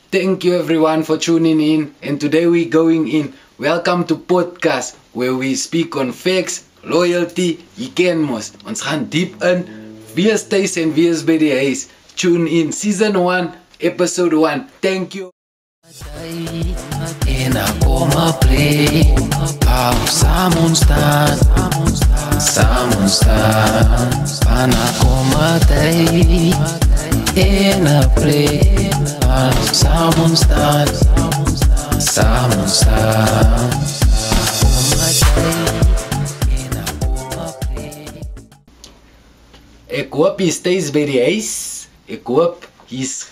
Thank you everyone for tuning in, and today we're going in. Welcome to podcast where we speak on facts, loyalty, ikenmos. Ons gaan diep in. Wie is thuis en wie is by die huis? Tune in season 1, episode 1. Thank you. En ek kom op play. Saam ons staan. Van ek kom op day. En ek play. Saam ons staan. Ek hoop hy stays by die huis. Ek hoop he's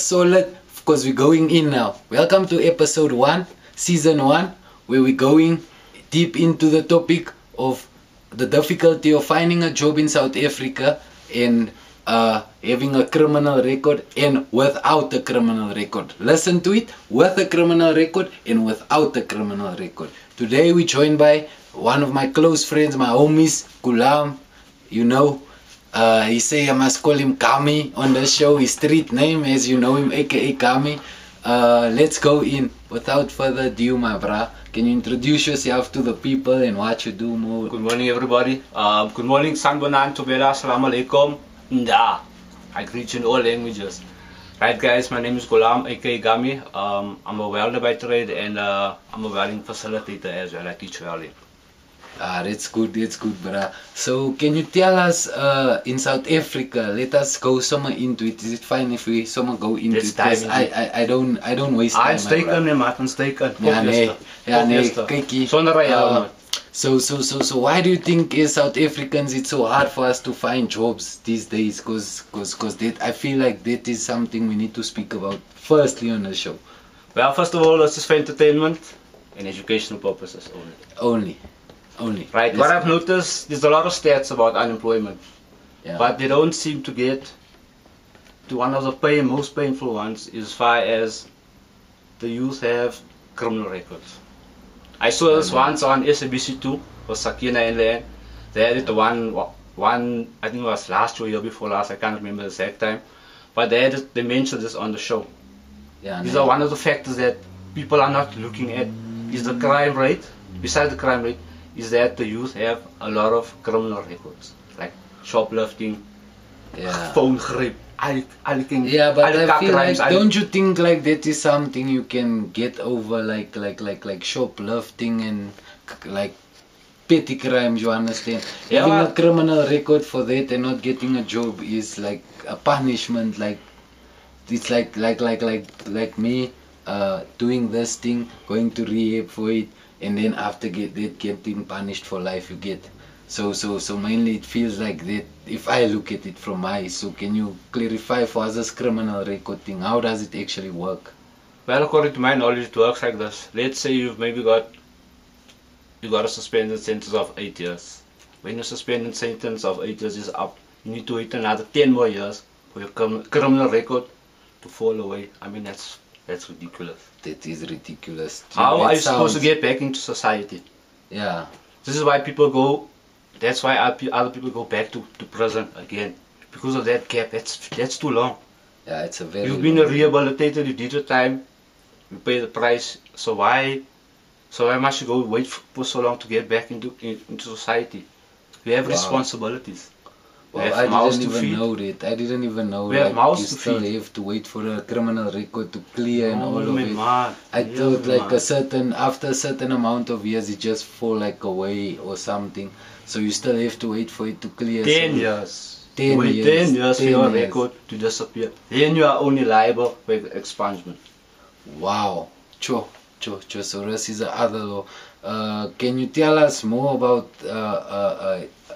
solid because we're going in now. Welcome to episode 1, season 1, where we're going deep into the topic of the difficulty of finding a job in South Africa and having a criminal record and without a criminal record. Listen to it, with a criminal record and without a criminal record. Today we're joined by one of my close friends, my homies, Gulam. You know, he say I must call him Kami on the show, his street name as you know him, aka Kami. Let's go in. Without further ado, my brah, can you introduce yourself to the people and what you do more? Good morning everybody. Good morning Sanbonan, Tobela, Assalamu alaikum. Nda. I greet you in all languages. Right guys, my name is Gulam, aka Gami. I'm a welder by trade and I'm a welding facilitator as well. I teach welding. That's good, brah. So can you tell us in South Africa, let us go somewhere into it. Is it fine if we somewhere go into it? Because I don't waste time. I'm steken. So why do you think as South Africans it's so hard for us to find jobs these days? Cause I feel like that is something we need to speak about firstly on the show. Well, first of all, it's just for entertainment and educational purposes only. Right, what I've noticed, there's a lot of stats about unemployment, but they don't seem to get to one of the most painful ones as far as the youth have criminal records. I saw this once on SABC2 for Sakina and Land. They had it one, I think it was last year before last, I can't remember the exact time, but they mentioned this on the show. These are one of the factors that people are not looking at, is the crime rate. Besides the crime rate, is that the youth have a lot of criminal records, like shoplifting, phone grip, but I feel like, don't you think like that is something you can get over, like shoplifting and like petty crimes, you understand? Having a criminal record for that and not getting a job is like a punishment. Like it's like me doing this thing, going to rehab for it, and then after getting punished for life, you get. So mainly it feels like that if I look at it from my eyes. So can you clarify for us this criminal record thing? How does it actually work? Well, according to my knowledge, it works like this. Let's say you've maybe got a suspended sentence of 8 years. When your suspended sentence of 8 years is up, you need to wait another 10 more years for your criminal record to fall away. I mean, that's ridiculous. That is ridiculous. How are you supposed to get back into society? Yeah. This is why people go. That's why other people go back to prison again, because of that gap. That's too long. Yeah, it's a very. You've been rehabilitated. You did your time. You pay the price. So why must you go wait for so long to get back into society? You have responsibilities. Well, I didn't even know that. I didn't even know that you still have to wait for a criminal record to clear and all of it. I thought like after a certain amount of years it just fall like away or something. So you still have to wait for it to clear. 10 years. 10 years for your record to disappear. Then you are only liable for expungement. Wow. So this is the other law. Can you tell us more about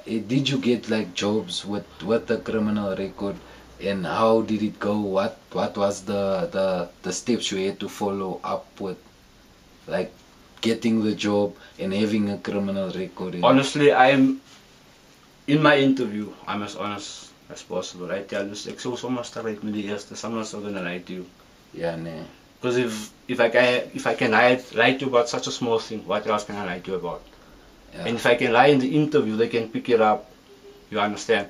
did you get like jobs with the criminal record, and how did it go? What was the steps you had to follow up with, like getting the job and having a criminal record? Honestly, in my interview, I'm as honest as possible. I tell you, ek sou sommer straight met die eerste, I'm not gonna lie to you. Yeah, nee. Because if I can lie to you about such a small thing, what else can I lie to you about? Yeah. And if I can lie in the interview, they can pick it up. You understand?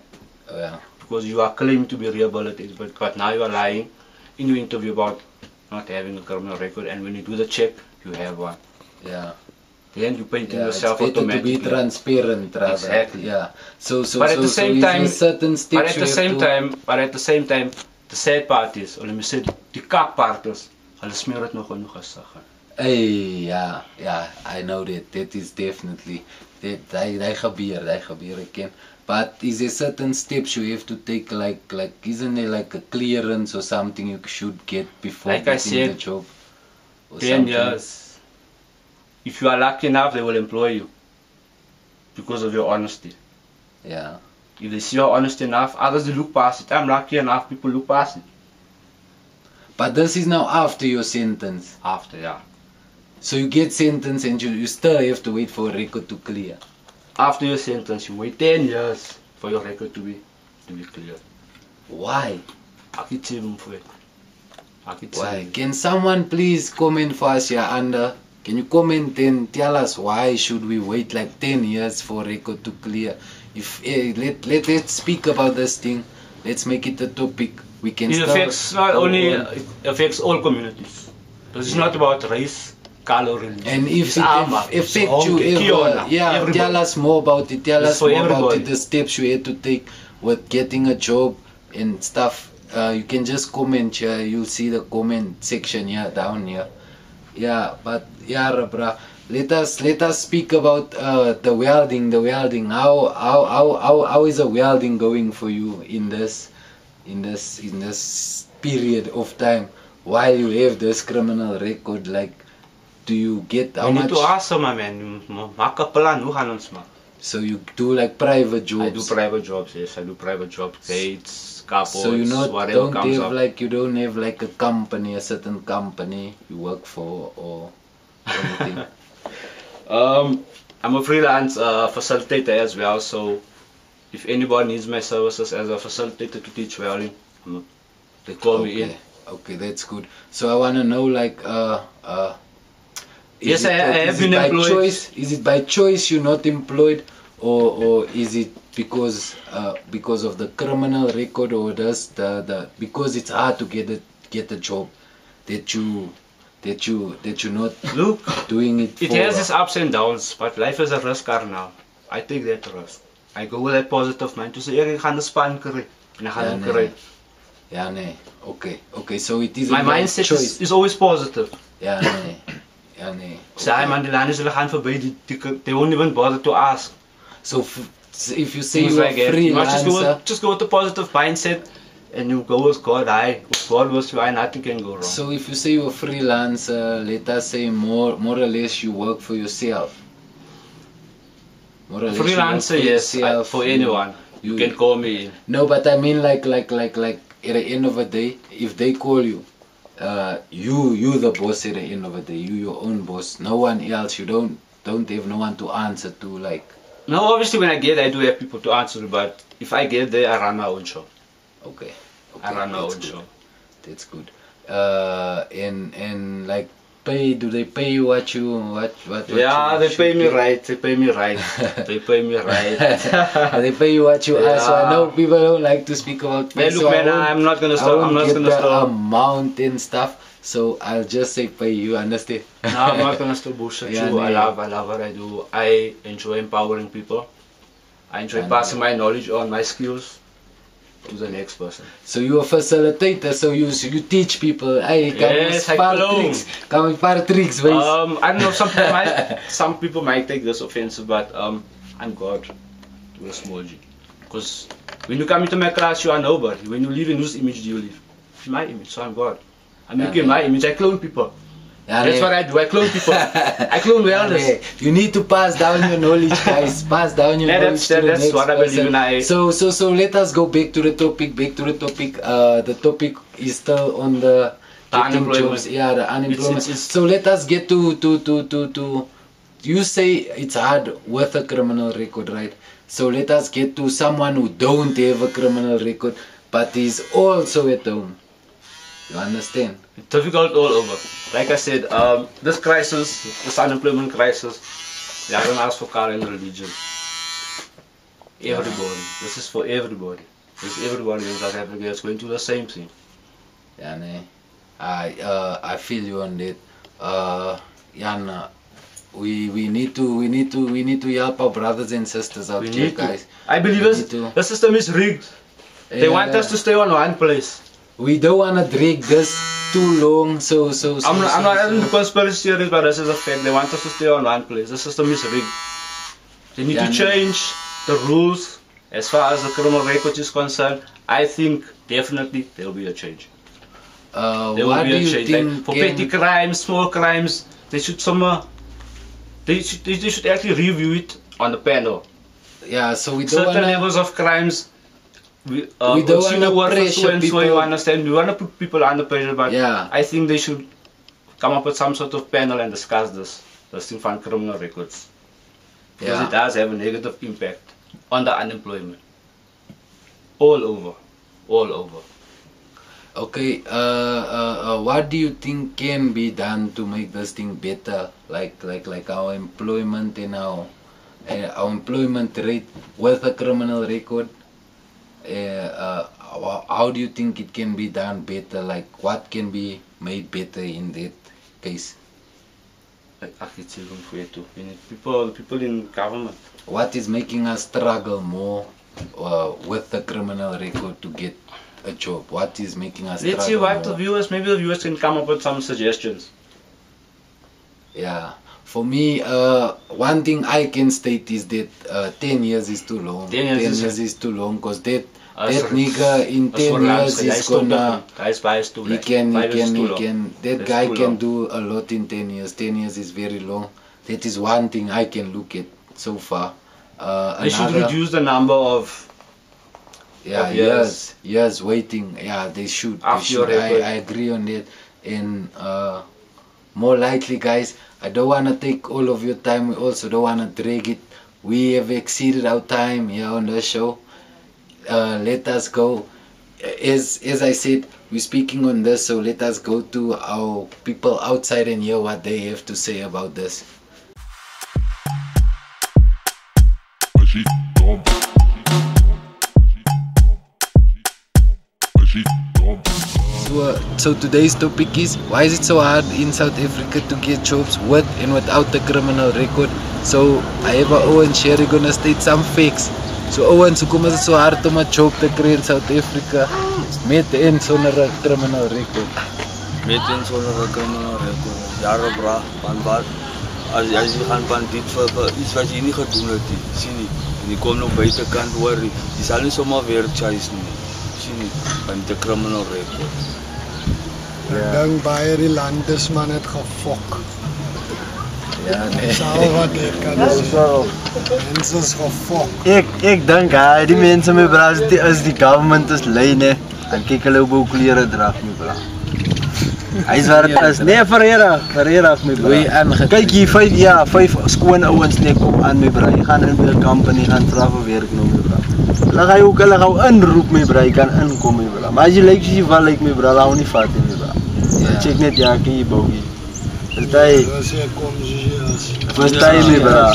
Yeah. Because you are claiming to be rehabilitated, but now you are lying in your interview about not having a criminal record, and when you do the check, you have one. Yeah. Then you paint yourself automatically. To be transparent, rather. Exactly. Yeah. So but at the same time, certain steps but at the same time, the sad part is, or let me say, the kak part is, hulle smeer het nog genoeg gesig. Hey, yeah, I know that is definitely that gebeur again. But is there certain steps you have to take, like isn't there like a clearance or something you should get before getting the job? 10 years. If you are lucky enough, they will employ you because of your honesty. Yeah. If they see you're honest enough, others they look past it. I'm lucky enough, people look past it. But this is now after your sentence. After, yeah. So you get sentenced and you still have to wait for a record to clear. After your sentence, you wait 10 years for your record to be clear. Why? Why? Can someone please comment for us here under? Can you comment and tell us why should we wait like 10 years for record to clear? If let's speak about this thing. Let's make it a topic. We can. It affects not only it affects all communities. This is not about race, color, religion. And if it affects you ever, tell us more about it. Tell us more about it. The steps you had to take with getting a job and stuff. You can just comment here. You'll see the comment section here down here. Yeah, but yeah, bruh. Let us speak about the welding. How is the welding going for you in this period of time while you have this criminal record? Like, do you get how much? You need to ask my man. Maak 'n plan. Hoe gaan ons maak? So you do like private jobs? I do private jobs. Yes, I do private jobs. Gates, carports, so you whatever comes up. You don't have like a company, a certain company you work for or anything. I'm a freelance facilitator as well, so if anybody needs my services as a facilitator to teach welding, they call me in. Okay, that's good. So I want to know, like, yes, I have been employed. Is it by choice you're not employed, or is it because of the criminal record, or does because it's hard to get a job that you're not doing it for? It has its ups and downs, but life is a risk now. I take that risk. I go with that positive mind to say, ek gaan 'n span kry en ek gaan hom kry. Ja, nee. Okay, so it is my mindset is always positive. Ja, nee. Say, man, the land is gaan verby, they won't even bother to ask. So if you say you're a freelancer, just go with the positive mindset and you go with God. With God was you, nothing can go wrong. So if you say you're a freelancer, let us say more or less you work for yourself. Freelancer, yes, for anyone. You can call me. No, but I mean like at the end of the day, if they call you, you the boss at the end of the day, you your own boss, no one else. You don't have no one to answer to, like. No, obviously when I get there, I do have people to answer, but if I get there, I run my own show. Okay. I run my own show. That's good. And like, do they pay you what yeah, they pay me right. They pay me right. They pay me right. They pay you what you ask. So I know people don't like to speak about pay. Hey, look, man, I'm not gonna stop. I'm not gonna stop. Amount and stuff. So I'll just say pay you. Understand? No, I'm not gonna stop bullshit you. I love what I do. I enjoy empowering people. I enjoy passing my knowledge on, my skills, to the next person. So you're a facilitator, so you teach people, hey, come with tricks, I don't know, some people might take this offensive, but I'm God to a small G. Because when you come into my class, you are nobody. When you live in whose image do you live? My image, so I'm God. I'm making my image, I clone people. That's what I do, I clone people. I clone welders. You need to pass down your knowledge, guys. Pass down your knowledge to the next what I believe in. So let us go back to the topic. The topic is still on the unemployment. Yeah, the unemployment. So let us get to you say it's hard with a criminal record, right? So let us get to someone who don't have a criminal record but is also at home. You understand? It's difficult all over. Like I said, this crisis, this unemployment crisis, they haven't asked for color and religion. Everybody. This is for everybody. This is everybody in South Africa is going through the same thing. Yeah, nee. I feel you on that. Jan, we need to help our brothers and sisters out here, guys. I believe the system is rigged. They want us to stay on one place. We don't want to drag this too long. I'm not in the conspiracy theories, but this is a fact. They want us to stay on one place. The system is rigged. They need to change the rules as far as the criminal record is concerned. I think definitely there will be a change. There will be a change. Like for petty crimes, small crimes, they should actually review it on the panel. Yeah, so we don't certain levels of crimes. We don't want to pressure people. You understand? We want to put people under pressure, but I think they should come up with some sort of panel and discuss this thing for criminal records. Because it does have a negative impact on the unemployment. All over. Okay, what do you think can be done to make this thing better? Like our employment and our employment rate with a criminal record? How do you think it can be done better? Like what can be made better in that case? Like people in government. What is making us struggle more with the criminal record to get a job? What is making us Let's see what the viewers, maybe the viewers can come up with some suggestions. Yeah, for me, one thing I can state is that 10 years is too long. 10 years is too long, because that nigga in 10 years is gonna, that guy can do a lot in 10 years. 10 years is very long. That is one thing I can look at so far. They should reduce the number of years waiting. Yeah, they should. I agree on that. And more likely, guys, I don't want to take all of your time. We also don't want to drag it. We have exceeded our time here on the show. Let us go. As I said, we're speaking on this, so let us go to our people outside and hear what they have to say about this. So today's topic is, why is it so hard in South Africa to get jobs with and without the criminal record? So I have Owen Sherry gonna state some facts. So Owen, hoekom is it so hard om 'n job te kry in South Africa met en sonder 'n criminal record? Met en sonder 'n criminal record. Jare bra, van as jy gaan van dit vir iets wat jy nie gedoen het nie, sien nie. En jy kom nog buitekant hoor, jy sal nie sommer weer chase nie. Sien nie, van die criminal record. Ek dink baie die land is maar net gefok. Ja, nee. Wat ek kan sê. Mense is gefok. Ek dink die mense my bra as die government is lei, ne, dan kyk hulle hoe klere dra my bra. Hy is waar het is. Nee, verheerig my bra. Kyk hier, 5 skoon ouens net kom aan my bra. Jy gaan in 'n company gaan vra vir werk nou my bra. Hulle gaan ook inroep my bra, jy kan inkom my bra. Maar as jy lyk soos jy wel lyk my bra, hou nie vat my bra. Check net kan jy bougie. Verstaan my bra.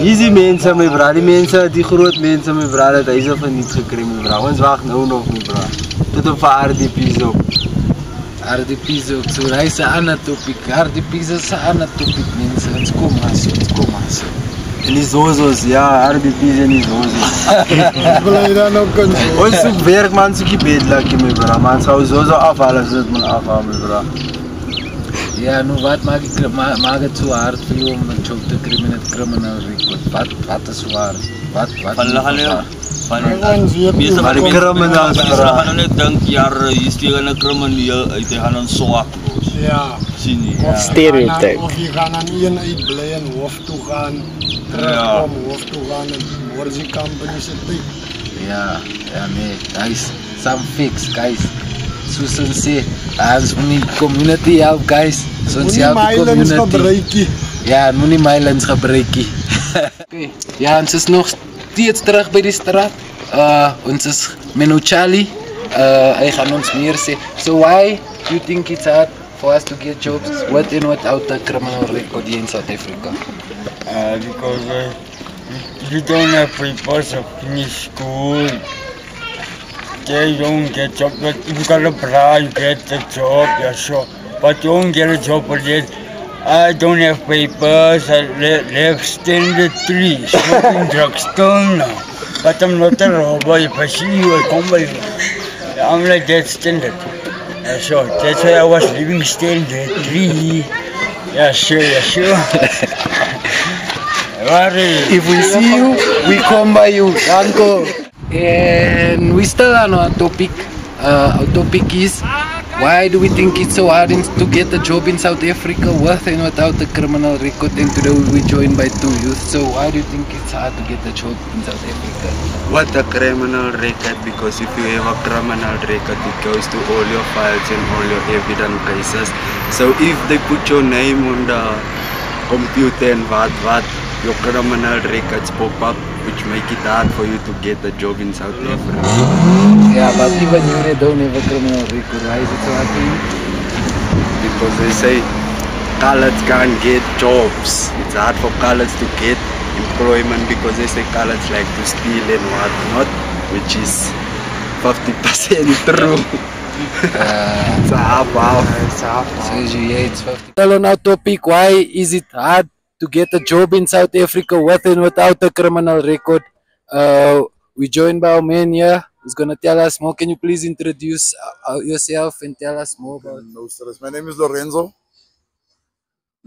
Easy mense my bra, die mense, die groot mense my bra, dat hy so van niets gekry my bra. Ons wag nou nog my bra. Tot op RDP's ook. RDP's ook, so hy is 'n ander topic. RDP's is 'n ander topic mense, ons kom maar. En die zozos, ja, RDP's en die zozos. Bly dan ook kan zo. Ons soek werk man, soek die bedlakkie my bra. Man sou zozo afhalen, so dit man afhaal my bra. Ja, nou wat maak het zo hard vir jou om 'n job te kry met 'n criminal record? Wat is so hard? Wat maar die criminals gaan nou net dink hier steek 'n krimineel uit, hy gaan ons swak los. Ja. Sien jy? Of stereotype. Of jy gaan aan een uitbly en hof toe gaan. Terugkom hof toe gaan en word die company se tyd. Ja, nee, guys, some fix, guys. Soos ons sê, ons moet die community help, guys. Ons help die community. Ja, moenie mylens gebruikie. Okay. Ja, ons is nog steeds terug by die straat. Ons is Menu Charlie. Hy gaan ons meer sê. So why do you think it's hard for us to get jobs with and without a criminal record here in South Africa? Because we don't have people to finish school. okay, you don't get job, but if you got a bra, you get the job, yeah, sure. But you don't get a job for that. I don't have papers, I live standard 3, smoking drugs still now. But I'm not a robber, if I see you, I come by you. I'm like that standard. Yeah, sure, that's why I was living standard 3. Yeah, sure, yeah, sure. If we see you, we come by you, Uncle. And we still on our topic. Our topic is, why do we think it's so hard to get a job in South Africa with and without a criminal record? And today we're joined by two youth. So why do you think it's hard to get a job in South Africa? What a criminal record, because if you have a criminal record, it goes to all your files and all your evidence cases. So if they put your name on the computer and what, your criminal records pop up, which make it hard for you to get a job in South Africa. Yeah, but even you don't have a criminal record. Why is it so hard for you? Because they say coloreds can't get jobs. It's hard for coloreds to get employment because they say coloreds like to steal and whatnot, which is 50% true. It's a half. So yeah, it's 50. Tell on our topic, why is it hard to get a job in South Africa with and without a criminal record? We're joined by our man here who's gonna tell us more. Can you please introduce yourself and tell us more about? No stress. My name is Lorenzo.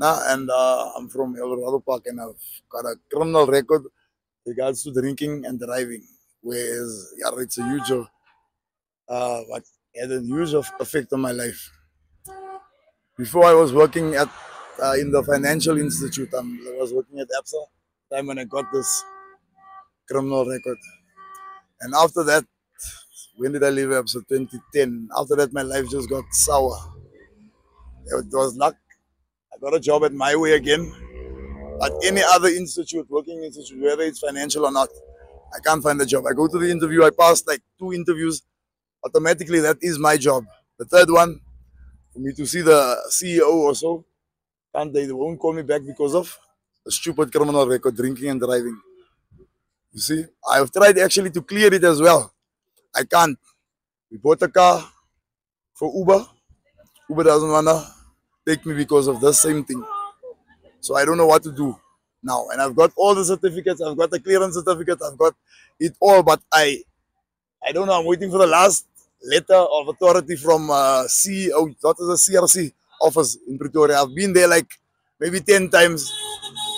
And I'm from El Dorado Park, and I've got a criminal record regards to drinking and driving. Whereas, yeah, it's a huge, had a huge effect on my life. Before I was working at in the financial institute, I was working at ABSA time when I got this criminal record. And after that, when did I leave ABSA? 2010. After that, my life just got sour. It was luck. I got a job at My Way again. At any other institute, working institute, whether it's financial or not, I can't find a job. I go to the interview, I passed like 2 interviews. Automatically, that is my job. The third one, for me to see the CEO or so, they won't call me back because of a stupid criminal record, drinking and driving. You see, I've tried actually to clear it as well. I can't. We bought a car for Uber. Uber doesn't want to take me because of the same thing. So I don't know what to do now. And I've got all the certificates. I've got the clearance certificate. I've got it all. But I don't know. I'm waiting for the last letter of authority from CEO, that is the CRC office in Pretoria. I've been there like maybe 10 times,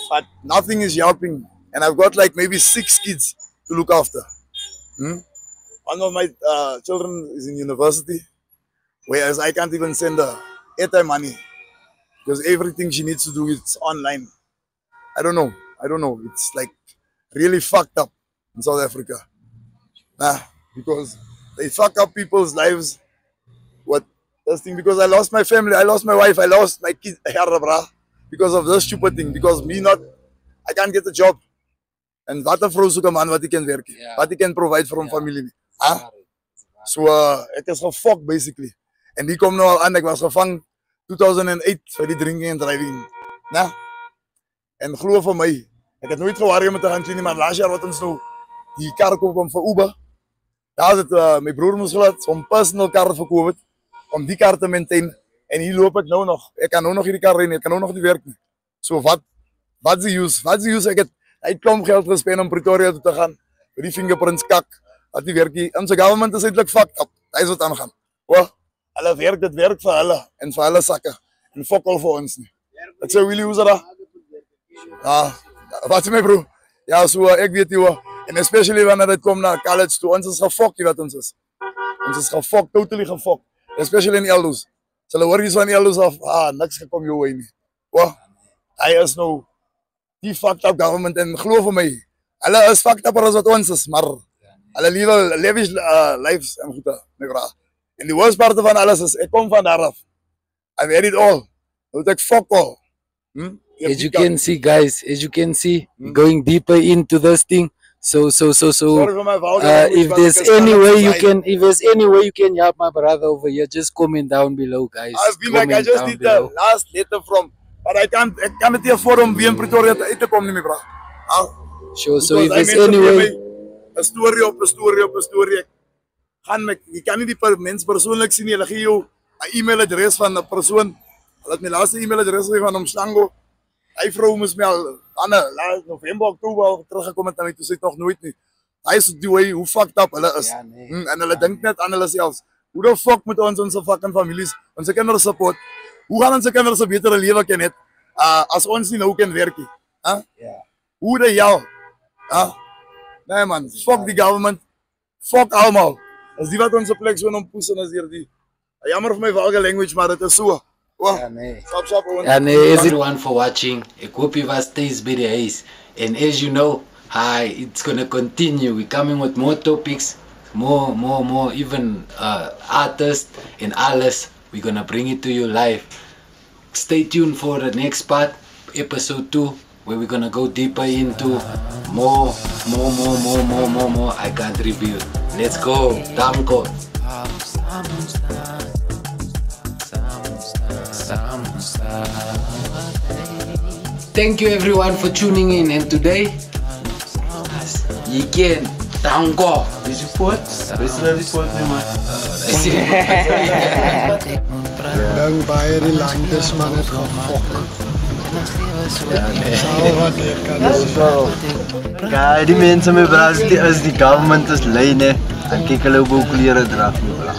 but nothing is helping. And I've got like maybe 6 kids to look after. One of my children is in university, whereas I can't even send her airtime money because everything she needs to do is online. I don't know. It's like really fucked up in South Africa. Because they fuck up people's lives. What this thing? Because I lost my family, I lost my wife, I lost my kids because of this stupid thing. Because I can't get a job. And wat 'n vrou soek 'n man wat hy kan werk. Wat hy kan provide vir hom familie. So ek is gefok basically. En die kom nou al aan, ek was gevang 2008 vir die drinking and driving. En glo vir my, ek het nooit gewaar met 'n handjie nie, maar laas jaar wat ons nou die kar koop om vir Uber. Daar het my broer moes gelaat om personal kar verkoop het, om die kar te maintain. En hier loop ek nou nog. Ek kan nou nog hierdie kar ry, ek kan nou nog die werk nie. So wat is die use? Wat is die use? Ek het klomp geld gespendeer om Pretoria toe te gaan. Vir die fingerprints kak. Wat die werk hier. Onze government is eintlik fucked up. Dit is wat aangaan. Hulle werk, dit werk vir hulle en vir hulle sakke. En fok al vir ons nie. Ek sê Willie, hoe's dat? Wat is my broer? Ja, so ek weet jy hoor. En especially wanneer dit kom na college toe, ons is gefok, jy wat ons is. Ons is gefok, totally gefok. Especially in Elders. So hulle hoor iets van Elders af, niks gekom jou way nie. Hy is nou die fucked up government en glo vir my, hulle is fucked up as wat ons is, maar hulle lewe lives en goede, my vraag. En die worst part van alles is, ek kom van daar af. I've had it all. Nou het ek fuck all. As you can see, guys, going deeper into this thing. So if there's any way you can help my brother over here, just comment down below, guys. I've been like, I just need the last letter from, but I can't it afford om weer in Pretoria te kom nie, my bra. Sure, so if there's any way, 'n storie op 'n storie op 'n storie. gaan met, jy kan nie die mens persoonlik sien nie. Hulle gee jou 'n e-mailadres van 'n persoon. Hulle het my laaste e-mailadres gegee van hom Slango. Hy vrou moes my al November, Oktober teruggekom het na my toe sê nog nooit nie. Hy is die way hoe fucked up hulle is. Ja, nee. En hulle dink net aan hulle selfs. Hoe the fuck moet ons onze fucking families, onze kinders support? Hoe gaan onze kinders 'n betere lewe kan hê as ons nie nou kan werk nie? Huh? Yeah. Hoe de hell? Nee man, fuck die government. Fuck almal. As die wat onze plek so om poes en as hier die. Jammer vir my vulgar language, maar dit is so. Oh, ja, nee. Stop, ja, nee, everyone for watching. Ek hoop jy was steeds by die huis. And as you know, it's gonna continue. We're coming with more topics, more, even artists and alles. We're gonna bring it to you live. Stay tuned for the next part, episode 2, where we're gonna go deeper into more. I can't reveal. Let's go. Danko. Thank you everyone for tuning in, and today you can Danko. Is you put? Dan baie die landes man het gefok. Ja, die mense my braas is die government is lui ne. En kyk hulle hoe klere dra nie bla.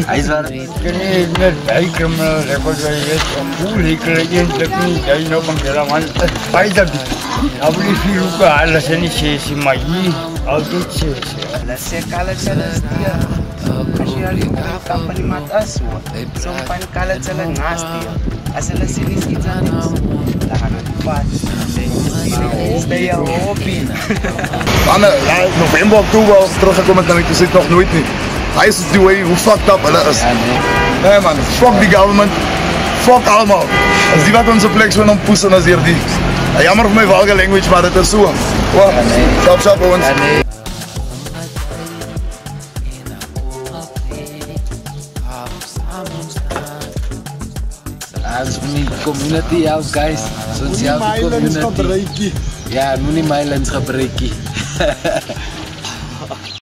Hy is waar net by criminal record waar jy is om hoe lekker eintlik nie jy nou van gera man. Baie dat abuli firu ka alles nie sê maar hier altyd sê. Hulle sê college is die actually company matas so pan college hulle nasty. As hulle sê dis iets anders. Dan gaan dit vat. Stay hobby. November, Oktober teruggekom het na my toe sê nog nooit nie. Hy is die way hoe fucked up hulle is. Nee man, fuck die government. Fuck almal. As die wat onze plek so om poes en as hier die. Jammer vir my vulgar language, maar dit is so. Stop ons. As my community help guys. Ons help die community. Ja, moenie my lens gebruikie.